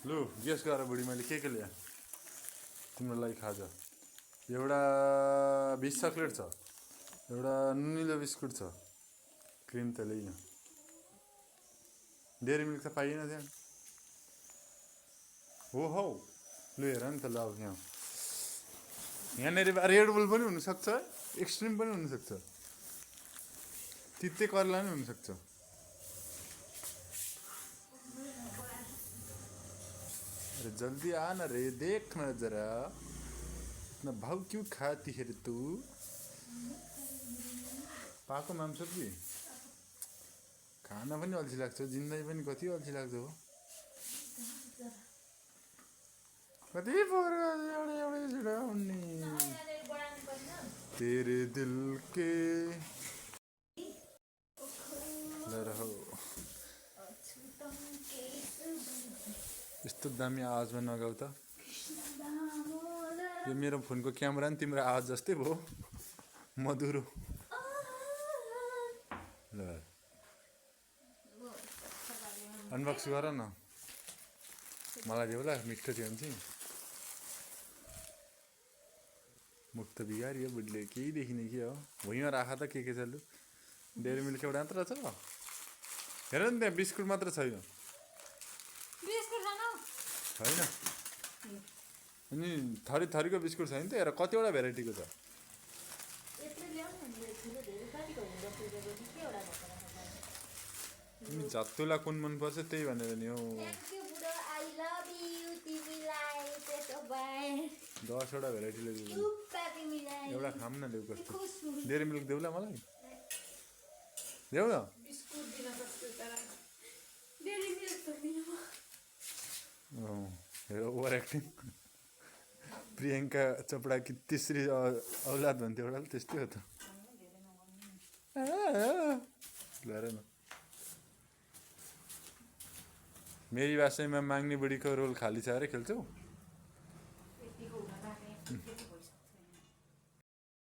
लु गेस गर बुढी मैले के ल्याएँ तिम्रो लागि खाजा एउटा 20 चक्लेट छ एउटा नुनिलो बिस्कुट छ क्रिम त ल्याइन डेरी मिल्क त पाइएन त्यहाँ हो हौ लु हेर नि त ल यहाँ यहाँनिर रेड बुल पनि हुनसक्छ एक्सट्रिम पनि हुनसक्छ तिते करेला पनि हुनसक्छ अरे जल्दी आ ना रे देख न जरा इतना भाव क्यों खाती है रे तू पाको माम सब्जी खाना पनि अल्छी लाग्छ जिन्दगी पनि कति अल्छी लाग्छ हो कति एउटा उड्ने तेरे दिल के हो यस्तो दामी आवाजमा नगाउ त यो मेरो फोनको क्यामेरा नि तिम्रो आवाज जस्तै भयो मधुरो ल अनबक्स गर न मलाई देऊ ल मिठो थियो भने चाहिँ मुख त बिगारियो बुढीले केही देखिने के हो भुइँमा राख त के छ लु डेरी मिल्क एउटा मात्र छ हेर नि त्यहाँ बिस्कुट मात्र छैन छैन अनि थरी थरीको बिस्कुट छैन त हेर कतिवटा भेराइटीको छ झत्तुलाई कुन मनपर्छ त्यही भनेर नि हौ 10वटा भेराइटी ल्याउ एउटा खाम न देऊ कस्तो डेरी मिल्क देऊ ल मलाई देऊ न हेर ओभर एक्टिङ प्रियङ्का चोपडा कि तेस्री औलाद भन्थ्यो एउटा त्यस्तै हो त हेर न मेरी भाषामा माग्ने बुढीको रोल खाली छ अरे खेल्छौ